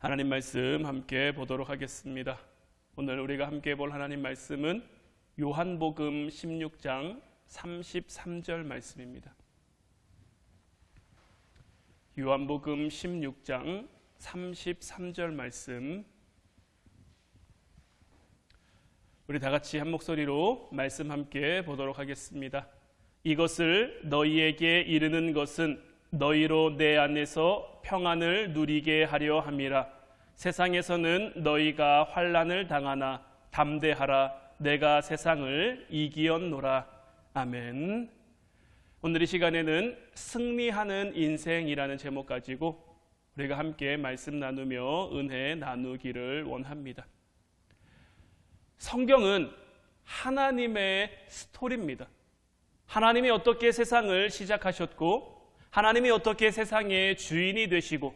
하나님 말씀 함께 보도록 하겠습니다. 오늘 우리가 함께 볼 하나님 말씀은 요한복음 16장 33절 말씀입니다. 요한복음 16장 33절 말씀, 우리 다 같이 한 목소리로 말씀 함께 보도록 하겠습니다. 이것을 너희에게 이르는 것은 너희로 내 안에서 평안을 누리게 하려 함이라. 세상에서는 너희가 환난을 당하나 담대하라. 내가 세상을 이기었노라. 아멘. 오늘 이 시간에는 승리하는 인생이라는 제목 가지고 우리가 함께 말씀 나누며 은혜 나누기를 원합니다. 성경은 하나님의 스토리입니다. 하나님이 어떻게 세상을 시작하셨고, 하나님이 어떻게 세상의 주인이 되시고,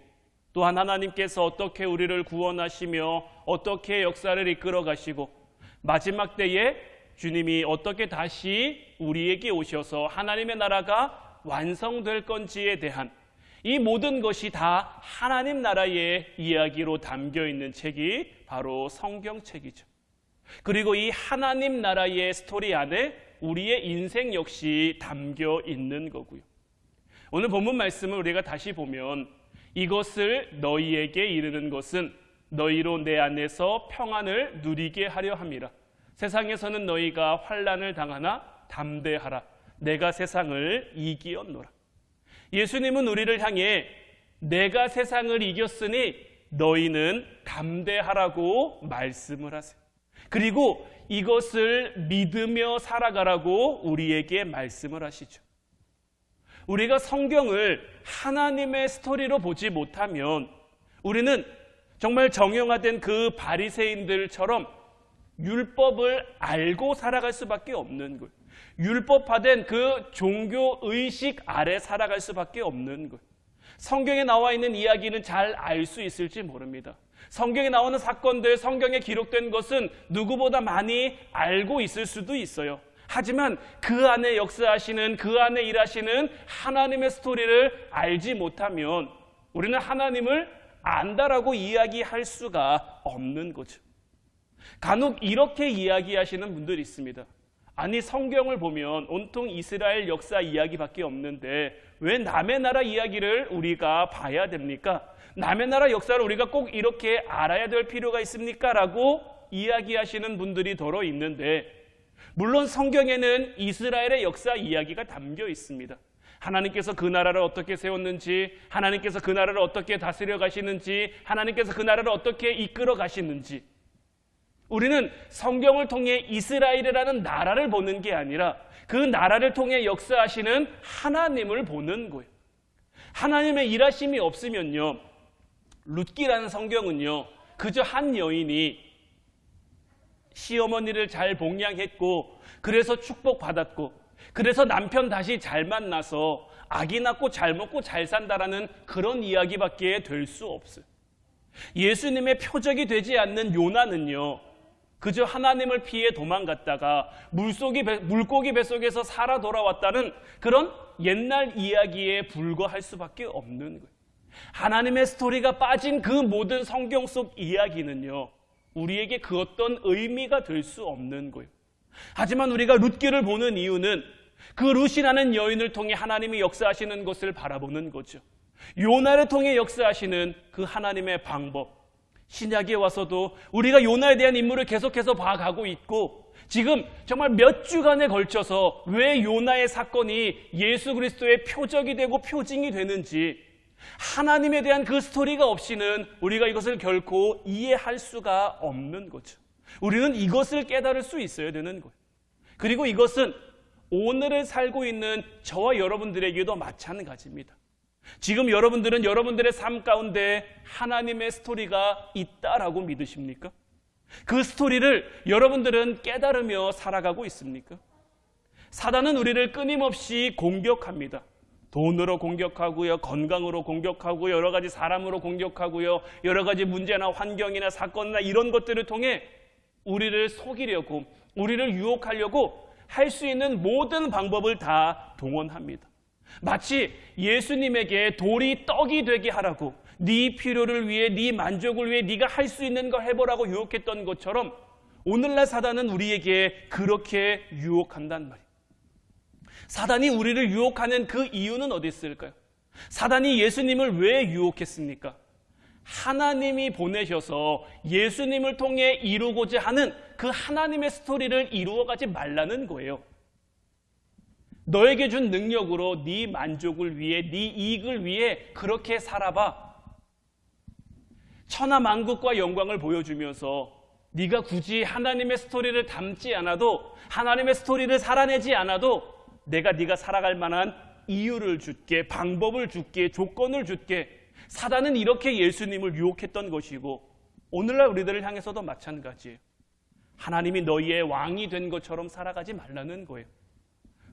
또한 하나님께서 어떻게 우리를 구원하시며 어떻게 역사를 이끌어 가시고, 마지막 때에 주님이 어떻게 다시 우리에게 오셔서 하나님의 나라가 완성될 건지에 대한 이 모든 것이 다 하나님 나라의 이야기로 담겨 있는 책이 바로 성경책이죠. 그리고 이 하나님 나라의 스토리 안에 우리의 인생 역시 담겨 있는 거고요. 오늘 본문 말씀을 우리가 다시 보면, 이것을 너희에게 이르는 것은 너희로 내 안에서 평안을 누리게 하려 함이라. 세상에서는 너희가 환난을 당하나 담대하라. 내가 세상을 이기었노라. 예수님은 우리를 향해 내가 세상을 이겼으니 너희는 담대하라고 말씀을 하세요. 그리고 이것을 믿으며 살아가라고 우리에게 말씀을 하시죠. 우리가 성경을 하나님의 스토리로 보지 못하면 우리는 정말 정형화된 그 바리새인들처럼 율법을 알고 살아갈 수밖에 없는 거예요. 율법화된 그 종교 의식 아래 살아갈 수밖에 없는 거예요. 성경에 나와 있는 이야기는 잘 알 수 있을지 모릅니다. 성경에 나오는 사건들, 성경에 기록된 것은 누구보다 많이 알고 있을 수도 있어요. 하지만 그 안에 역사하시는, 그 안에 일하시는 하나님의 스토리를 알지 못하면 우리는 하나님을 안다라고 이야기할 수가 없는 거죠. 간혹 이렇게 이야기하시는 분들이 있습니다. 아니, 성경을 보면 온통 이스라엘 역사 이야기밖에 없는데 왜 남의 나라 이야기를 우리가 봐야 됩니까? 남의 나라 역사를 우리가 꼭 이렇게 알아야 될 필요가 있습니까? 라고 이야기하시는 분들이 더러 있는데, 물론 성경에는 이스라엘의 역사 이야기가 담겨 있습니다. 하나님께서 그 나라를 어떻게 세웠는지, 하나님께서 그 나라를 어떻게 다스려 가시는지, 하나님께서 그 나라를 어떻게 이끌어 가시는지, 우리는 성경을 통해 이스라엘이라는 나라를 보는 게 아니라 그 나라를 통해 역사하시는 하나님을 보는 거예요. 하나님의 일하심이 없으면요, 룻기라는 성경은요, 그저 한 여인이 시어머니를 잘 봉양했고, 그래서 축복받았고, 그래서 남편 다시 잘 만나서 아기 낳고 잘 먹고 잘 산다라는 그런 이야기밖에 될 수 없어요. 예수님의 표적이 되지 않는 요나는요, 그저 하나님을 피해 도망갔다가 물고기 뱃속에서 살아 돌아왔다는 그런 옛날 이야기에 불과할 수밖에 없는 거예요. 하나님의 스토리가 빠진 그 모든 성경 속 이야기는요, 우리에게 그 어떤 의미가 될 수 없는 거예요. 하지만 우리가 룻기를 보는 이유는 그 룻이라는 여인을 통해 하나님이 역사하시는 것을 바라보는 거죠. 요나를 통해 역사하시는 그 하나님의 방법, 신약에 와서도 우리가 요나에 대한 인물을 계속해서 봐가고 있고, 지금 정말 몇 주간에 걸쳐서 왜 요나의 사건이 예수 그리스도의 표적이 되고 표징이 되는지, 하나님에 대한 그 스토리가 없이는 우리가 이것을 결코 이해할 수가 없는 거죠. 우리는 이것을 깨달을 수 있어야 되는 거예요. 그리고 이것은 오늘을 살고 있는 저와 여러분들에게도 마찬가지입니다. 지금 여러분들은 여러분들의 삶 가운데 하나님의 스토리가 있다라고 믿으십니까? 그 스토리를 여러분들은 깨달으며 살아가고 있습니까? 사단은 우리를 끊임없이 공격합니다. 돈으로 공격하고요, 건강으로 공격하고요, 여러 가지 사람으로 공격하고요, 여러 가지 문제나 환경이나 사건이나 이런 것들을 통해 우리를 속이려고, 우리를 유혹하려고 할 수 있는 모든 방법을 다 동원합니다. 마치 예수님에게 돌이 떡이 되게 하라고, 네 필요를 위해, 네 만족을 위해 네가 할 수 있는 거 해보라고 유혹했던 것처럼 오늘날 사단은 우리에게 그렇게 유혹한단 말이에요. 사단이 우리를 유혹하는 그 이유는 어디 있을까요? 사단이 예수님을 왜 유혹했습니까? 하나님이 보내셔서 예수님을 통해 이루고자 하는 그 하나님의 스토리를 이루어가지 말라는 거예요. 너에게 준 능력으로 네 만족을 위해, 네 이익을 위해 그렇게 살아봐. 천하만국과 영광을 보여주면서 네가 굳이 하나님의 스토리를 담지 않아도, 하나님의 스토리를 살아내지 않아도 내가 네가 살아갈 만한 이유를 줄게, 방법을 줄게, 조건을 줄게. 사단은 이렇게 예수님을 유혹했던 것이고 오늘날 우리들을 향해서도 마찬가지예요. 하나님이 너희의 왕이 된 것처럼 살아가지 말라는 거예요.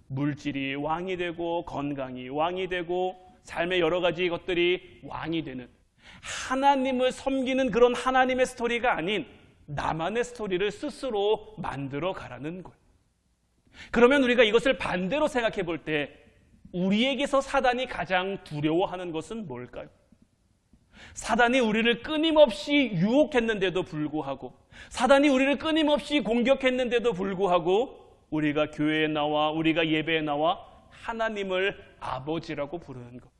물질이 왕이 되고 건강이 왕이 되고 삶의 여러 가지 것들이 왕이 되는, 하나님을 섬기는 그런 하나님의 스토리가 아닌 나만의 스토리를 스스로 만들어 가라는 거예요. 그러면 우리가 이것을 반대로 생각해 볼 때 우리에게서 사단이 가장 두려워하는 것은 뭘까요? 사단이 우리를 끊임없이 유혹했는데도 불구하고, 사단이 우리를 끊임없이 공격했는데도 불구하고 우리가 교회에 나와, 우리가 예배에 나와 하나님을 아버지라고 부르는 것.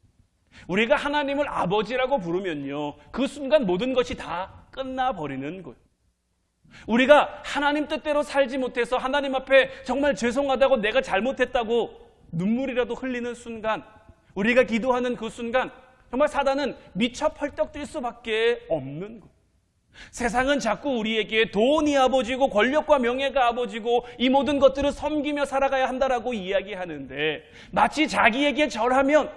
우리가 하나님을 아버지라고 부르면요, 그 순간 모든 것이 다 끝나버리는 거예요. 우리가 하나님 뜻대로 살지 못해서 하나님 앞에 정말 죄송하다고, 내가 잘못했다고 눈물이라도 흘리는 순간, 우리가 기도하는 그 순간 정말 사단은 미쳐 펄떡 뛸 수밖에 없는 거예요. 세상은 자꾸 우리에게 돈이 아버지고 권력과 명예가 아버지고 이 모든 것들을 섬기며 살아가야 한다라고 이야기하는데, 마치 자기에게 절하면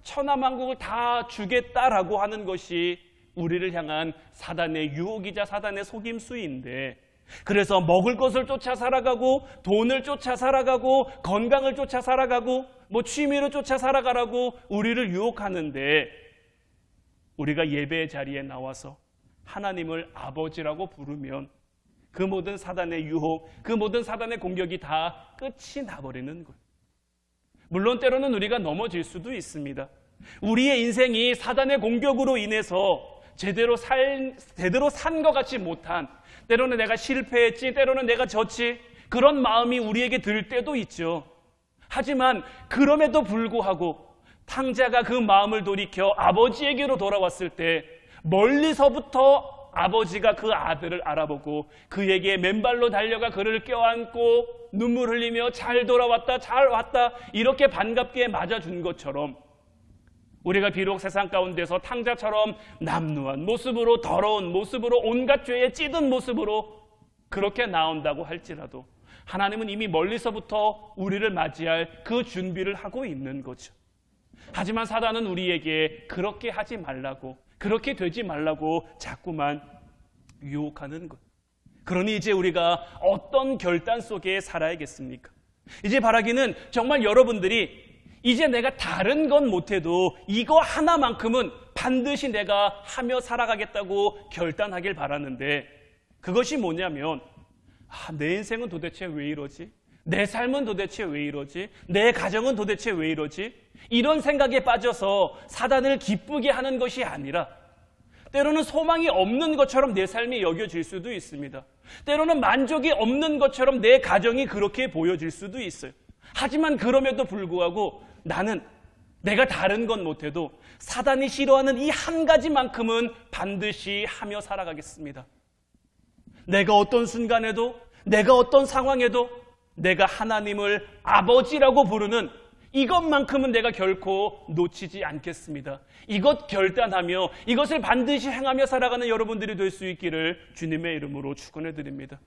천하만국을 다 주겠다라고 하는 것이 우리를 향한 사단의 유혹이자 사단의 속임수인데, 그래서 먹을 것을 쫓아 살아가고, 돈을 쫓아 살아가고, 건강을 쫓아 살아가고, 취미를 쫓아 살아가라고 우리를 유혹하는데, 우리가 예배의 자리에 나와서 하나님을 아버지라고 부르면 그 모든 사단의 유혹, 그 모든 사단의 공격이 다 끝이 나버리는 거예요. 물론 때로는 우리가 넘어질 수도 있습니다. 우리의 인생이 사단의 공격으로 인해서 제대로 산 것 같지 못한, 때로는 내가 실패했지, 때로는 내가 졌지, 그런 마음이 우리에게 들 때도 있죠. 하지만 그럼에도 불구하고 탕자가 그 마음을 돌이켜 아버지에게로 돌아왔을 때 멀리서부터 아버지가 그 아들을 알아보고 그에게 맨발로 달려가 그를 껴안고 눈물 흘리며 잘 돌아왔다, 잘 왔다, 이렇게 반갑게 맞아준 것처럼, 우리가 비록 세상 가운데서 탕자처럼 남루한 모습으로, 더러운 모습으로, 온갖 죄에 찌든 모습으로 그렇게 나온다고 할지라도 하나님은 이미 멀리서부터 우리를 맞이할 그 준비를 하고 있는 거죠. 하지만 사단은 우리에게 그렇게 하지 말라고, 그렇게 되지 말라고 자꾸만 유혹하는 것. 그러니 이제 우리가 어떤 결단 속에 살아야겠습니까? 이제 바라기는 정말 여러분들이 이제 내가 다른 건 못해도 이거 하나만큼은 반드시 내가 하며 살아가겠다고 결단하길 바라는데, 그것이 뭐냐면, 내 인생은 도대체 왜 이러지? 내 삶은 도대체 왜 이러지? 내 가정은 도대체 왜 이러지? 이런 생각에 빠져서 사단을 기쁘게 하는 것이 아니라, 때로는 소망이 없는 것처럼 내 삶이 여겨질 수도 있습니다. 때로는 만족이 없는 것처럼 내 가정이 그렇게 보여질 수도 있어요. 하지만 그럼에도 불구하고 나는 내가 다른 건 못해도 사단이 싫어하는 이 한 가지만큼은 반드시 하며 살아가겠습니다. 내가 어떤 순간에도, 내가 어떤 상황에도 내가 하나님을 아버지라고 부르는 이것만큼은 내가 결코 놓치지 않겠습니다. 이것 결단하며 이것을 반드시 행하며 살아가는 여러분들이 될 수 있기를 주님의 이름으로 축원해 드립니다.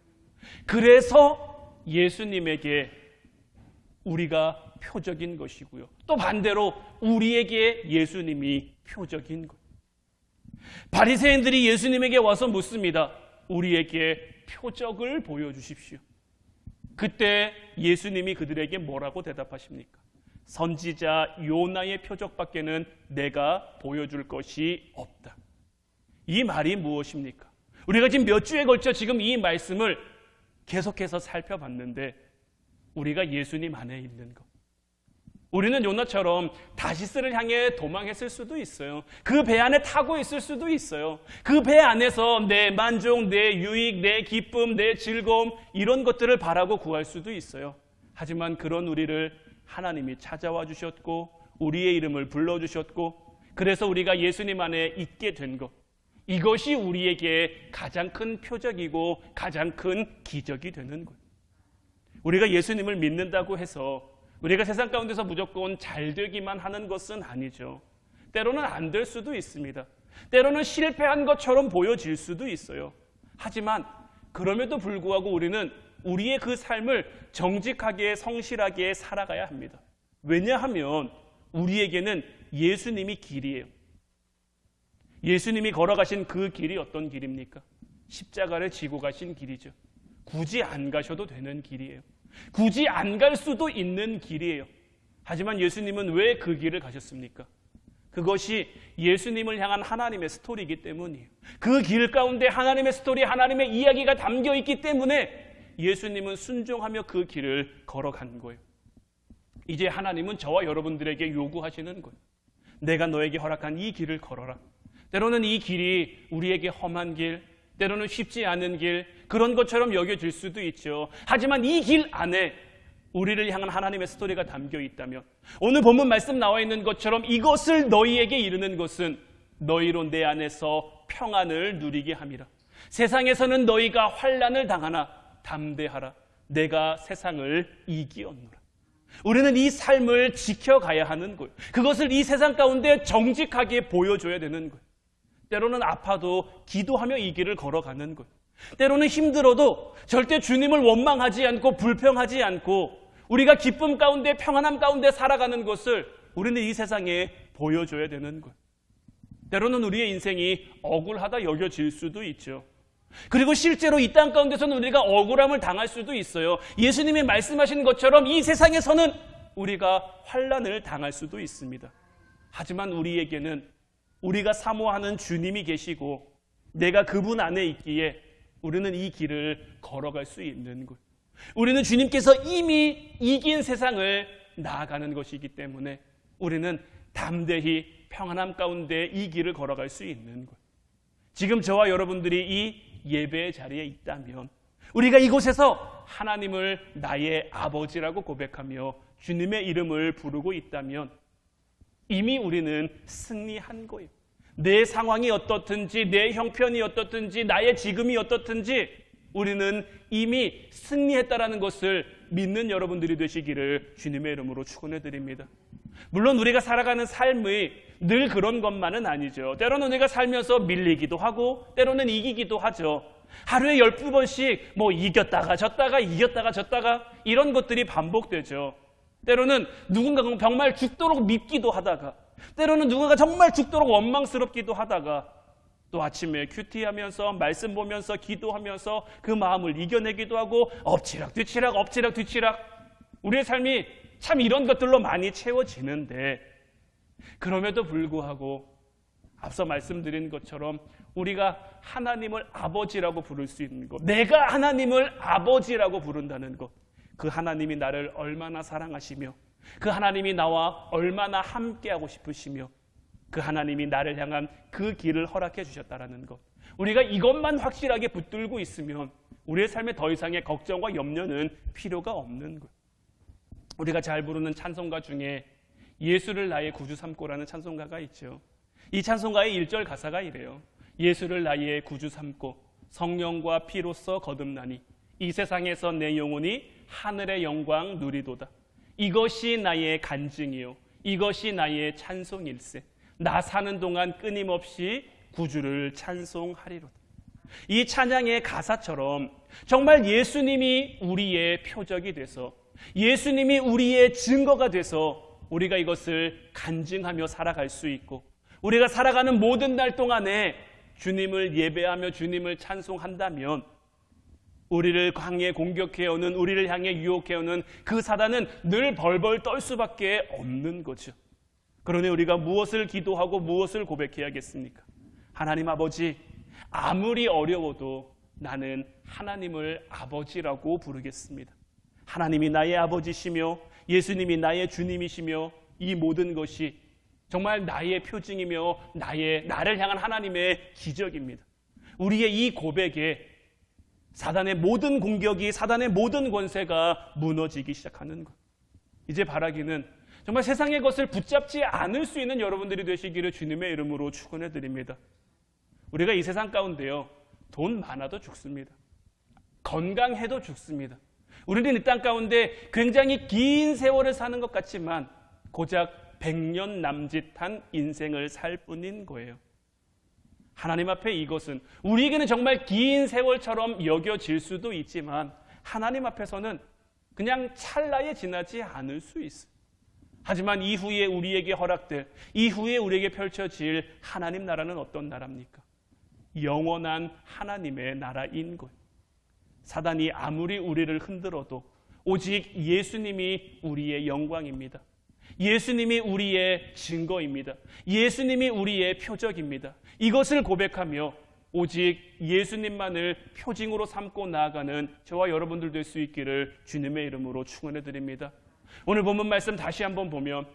그래서 예수님에게 우리가 표적인 것이고요, 또 반대로 우리에게 예수님이 표적인 것. 바리새인들이 예수님에게 와서 묻습니다. 우리에게 표적을 보여주십시오. 그때 예수님이 그들에게 뭐라고 대답하십니까? 선지자 요나의 표적밖에는 내가 보여줄 것이 없다. 이 말이 무엇입니까? 우리가 지금 몇 주에 걸쳐 지금 이 말씀을 계속해서 살펴봤는데, 우리가 예수님 안에 있는 것, 우리는 요나처럼 다시스를 향해 도망했을 수도 있어요. 그 배 안에 타고 있을 수도 있어요. 그 배 안에서 내 만족, 내 유익, 내 기쁨, 내 즐거움 이런 것들을 바라고 구할 수도 있어요. 하지만 그런 우리를 하나님이 찾아와 주셨고 우리의 이름을 불러주셨고 그래서 우리가 예수님 안에 있게 된 것, 이것이 우리에게 가장 큰 표적이고 가장 큰 기적이 되는 거예요. 우리가 예수님을 믿는다고 해서 우리가 세상 가운데서 무조건 잘 되기만 하는 것은 아니죠. 때로는 안 될 수도 있습니다. 때로는 실패한 것처럼 보여질 수도 있어요. 하지만 그럼에도 불구하고 우리는 우리의 그 삶을 정직하게 성실하게 살아가야 합니다. 왜냐하면 우리에게는 예수님이 길이에요. 예수님이 걸어가신 그 길이 어떤 길입니까? 십자가를 지고 가신 길이죠. 굳이 안 가셔도 되는 길이에요. 굳이 안 갈 수도 있는 길이에요. 하지만 예수님은 왜 그 길을 가셨습니까? 그것이 예수님을 향한 하나님의 스토리이기 때문이에요. 그 길 가운데 하나님의 스토리, 하나님의 이야기가 담겨 있기 때문에 예수님은 순종하며 그 길을 걸어간 거예요. 이제 하나님은 저와 여러분들에게 요구하시는 거예요. 내가 너에게 허락한 이 길을 걸어라. 때로는 이 길이 우리에게 험한 길, 때로는 쉽지 않은 길, 그런 것처럼 여겨질 수도 있죠. 하지만 이 길 안에 우리를 향한 하나님의 스토리가 담겨 있다면, 오늘 본문 말씀 나와 있는 것처럼 이것을 너희에게 이르는 것은 너희로 내 안에서 평안을 누리게 함이라. 세상에서는 너희가 환난을 당하나 담대하라. 내가 세상을 이기었노라. 우리는 이 삶을 지켜가야 하는 거예요. 그것을 이 세상 가운데 정직하게 보여줘야 되는 거예요. 때로는 아파도 기도하며 이 길을 걸어가는 거예요. 때로는 힘들어도 절대 주님을 원망하지 않고 불평하지 않고 우리가 기쁨 가운데 평안함 가운데 살아가는 것을 우리는 이 세상에 보여줘야 되는 거예요. 때로는 우리의 인생이 억울하다 여겨질 수도 있죠. 그리고 실제로 이 땅 가운데서는 우리가 억울함을 당할 수도 있어요. 예수님이 말씀하신 것처럼 이 세상에서는 우리가 환난을 당할 수도 있습니다. 하지만 우리에게는 우리가 사모하는 주님이 계시고 내가 그분 안에 있기에 우리는 이 길을 걸어갈 수 있는 거예요. 우리는 주님께서 이미 이긴 세상을 나아가는 것이기 때문에 우리는 담대히 평안함 가운데 이 길을 걸어갈 수 있는 거예요. 지금 저와 여러분들이 이 예배의 자리에 있다면 우리가 이곳에서 하나님을 나의 아버지라고 고백하며 주님의 이름을 부르고 있다면 이미 우리는 승리한 거예요. 내 상황이 어떻든지 내 형편이 어떻든지 나의 지금이 어떻든지 우리는 이미 승리했다라는 것을 믿는 여러분들이 되시기를 주님의 이름으로 축원해 드립니다. 물론 우리가 살아가는 삶이 늘 그런 것만은 아니죠. 때로는 우리가 살면서 밀리기도 하고 때로는 이기기도 하죠. 하루에 12번씩 이겼다가 졌다가 이겼다가 졌다가 이런 것들이 반복되죠. 때로는 누군가가 정말 죽도록 밉기도 하다가 때로는 누군가 정말 죽도록 원망스럽기도 하다가 또 아침에 큐티하면서 말씀 보면서 기도하면서 그 마음을 이겨내기도 하고 엎치락뒤치락 우리의 삶이 참 이런 것들로 많이 채워지는데 그럼에도 불구하고 앞서 말씀드린 것처럼 우리가 하나님을 아버지라고 부를 수 있는 것, 내가 하나님을 아버지라고 부른다는 것, 그 하나님이 나를 얼마나 사랑하시며 그 하나님이 나와 얼마나 함께하고 싶으시며 그 하나님이 나를 향한 그 길을 허락해 주셨다는 것, 우리가 이것만 확실하게 붙들고 있으면 우리의 삶에 더 이상의 걱정과 염려는 필요가 없는 거예요. 우리가 잘 부르는 찬송가 중에 예수를 나의 구주 삼고라는 찬송가가 있죠. 이 찬송가의 1절 가사가 이래요. 예수를 나의 구주 삼고 성령과 피로써 거듭나니 이 세상에서 내 영혼이 하늘의 영광 누리도다. 이것이 나의 간증이요 이것이 나의 찬송일세. 나 사는 동안 끊임없이 구주를 찬송하리로다. 이 찬양의 가사처럼 정말 예수님이 우리의 표적이 돼서 예수님이 우리의 증거가 돼서 우리가 이것을 간증하며 살아갈 수 있고 우리가 살아가는 모든 날 동안에 주님을 예배하며 주님을 찬송한다면 우리를 강에 공격해오는 우리를 향해 유혹해오는 그 사단은 늘 벌벌 떨 수밖에 없는 거죠. 그러니 우리가 무엇을 기도하고 무엇을 고백해야겠습니까? 하나님 아버지, 아무리 어려워도 나는 하나님을 아버지라고 부르겠습니다. 하나님이 나의 아버지시며 예수님이 나의 주님이시며 이 모든 것이 정말 나의 표징이며 나를 향한 하나님의 기적입니다. 우리의 이 고백에 사단의 모든 공격이, 사단의 모든 권세가 무너지기 시작하는 것. 이제 바라기는 정말 세상의 것을 붙잡지 않을 수 있는 여러분들이 되시기를 주님의 이름으로 축원해 드립니다. 우리가 이 세상 가운데요, 돈 많아도 죽습니다. 건강해도 죽습니다. 우리는 이 땅 가운데 굉장히 긴 세월을 사는 것 같지만 고작 100년 남짓한 인생을 살 뿐인 거예요. 하나님 앞에 이것은 우리에게는 정말 긴 세월처럼 여겨질 수도 있지만 하나님 앞에서는 그냥 찰나에 지나지 않을 수 있어요. 하지만 이후에 우리에게 허락될, 이후에 우리에게 펼쳐질 하나님 나라는 어떤 나라입니까? 영원한 하나님의 나라인 거예요. 사단이 아무리 우리를 흔들어도 오직 예수님이 우리의 영광입니다. 예수님이 우리의 증거입니다. 예수님이 우리의 표적입니다. 이것을 고백하며 오직 예수님만을 표징으로 삼고 나아가는 저와 여러분들 될 수 있기를 주님의 이름으로 축원해 드립니다. 오늘 본문 말씀 다시 한번 보면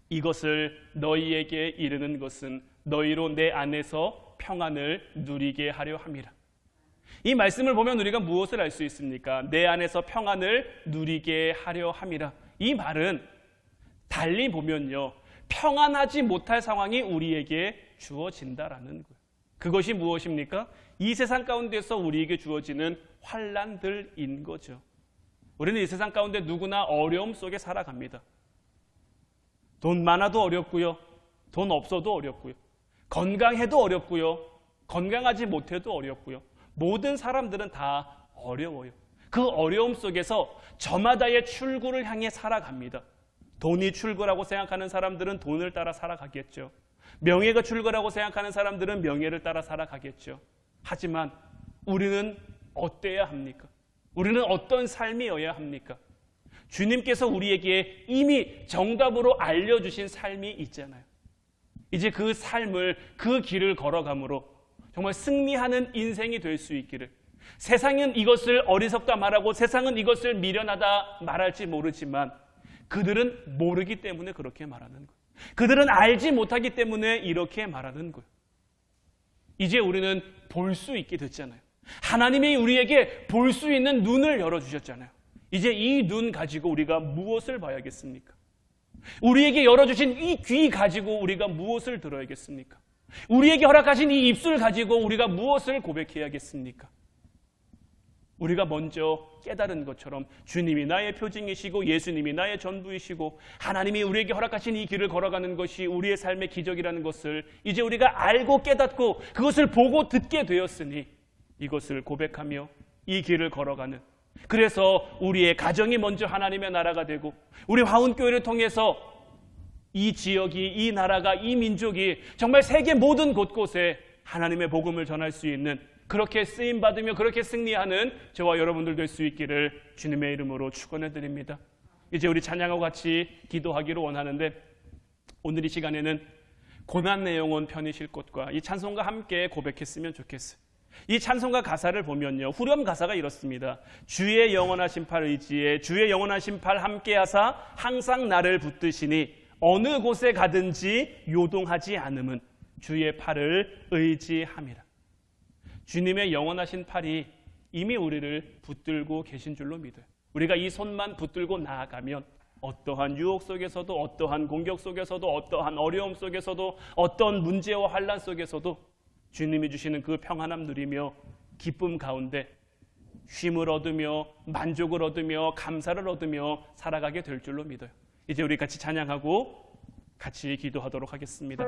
이것을 너희에게 이르는 것은 너희로 내 안에서 평안을 누리게 하려 함이라. 이 말씀을 보면 우리가 무엇을 알 수 있습니까? 내 안에서 평안을 누리게 하려 함이라. 이 말은 달리 보면요, 평안하지 못할 상황이 우리에게 주어진다라는 거예요. 그것이 무엇입니까? 이 세상 가운데서 우리에게 주어지는 환난들인 거죠. 우리는 이 세상 가운데 누구나 어려움 속에 살아갑니다. 돈 많아도 어렵고요, 돈 없어도 어렵고요, 건강해도 어렵고요, 건강하지 못해도 어렵고요. 모든 사람들은 다 어려워요. 그 어려움 속에서 저마다의 출구를 향해 살아갑니다. 돈이 출구라고 생각하는 사람들은 돈을 따라 살아가겠죠. 명예가 출구라고 생각하는 사람들은 명예를 따라 살아가겠죠. 하지만 우리는 어때야 합니까? 우리는 어떤 삶이어야 합니까? 주님께서 우리에게 이미 정답으로 알려주신 삶이 있잖아요. 이제 그 삶을, 그 길을 걸어감으로 정말 승리하는 인생이 될 수 있기를. 세상은 이것을 어리석다 말하고 세상은 이것을 미련하다 말할지 모르지만 그들은 모르기 때문에 그렇게 말하는 거예요. 그들은 알지 못하기 때문에 이렇게 말하는 거예요. 이제 우리는 볼 수 있게 됐잖아요. 하나님이 우리에게 볼 수 있는 눈을 열어주셨잖아요. 이제 이 눈 가지고 우리가 무엇을 봐야겠습니까? 우리에게 열어주신 이 귀 가지고 우리가 무엇을 들어야겠습니까? 우리에게 허락하신 이 입술 가지고 우리가 무엇을 고백해야겠습니까? 우리가 먼저 깨달은 것처럼 주님이 나의 표징이시고 예수님이 나의 전부이시고 하나님이 우리에게 허락하신 이 길을 걸어가는 것이 우리의 삶의 기적이라는 것을 이제 우리가 알고 깨닫고 그것을 보고 듣게 되었으니 이것을 고백하며 이 길을 걸어가는, 그래서 우리의 가정이 먼저 하나님의 나라가 되고 우리 화운교회를 통해서 이 지역이, 이 나라가, 이 민족이 정말 세계 모든 곳곳에 하나님의 복음을 전할 수 있는, 그렇게 쓰임받으며 그렇게 승리하는 저와 여러분들 될 수 있기를 주님의 이름으로 축원해 드립니다. 이제 우리 찬양하고 같이 기도하기를 원하는데 오늘 이 시간에는 고난의 영혼 편히쉴 곳과 이 찬송과 함께 고백했으면 좋겠어요. 이 찬송가 가사를 보면요, 후렴 가사가 이렇습니다. 주의 영원하신 팔 의지에 주의 영원하신 팔 함께하사 항상 나를 붙드시니 어느 곳에 가든지 요동하지 않음은 주의 팔을 의지함이라. 주님의 영원하신 팔이 이미 우리를 붙들고 계신 줄로 믿어요. 우리가 이 손만 붙들고 나아가면 어떠한 유혹 속에서도, 어떠한 공격 속에서도, 어떠한 어려움 속에서도, 어떤 문제와 환난 속에서도 주님이 주시는 그 평안함 누리며 기쁨 가운데 쉼을 얻으며 만족을 얻으며 감사를 얻으며 살아가게 될 줄로 믿어요. 이제 우리 같이 찬양하고 같이 기도하도록 하겠습니다.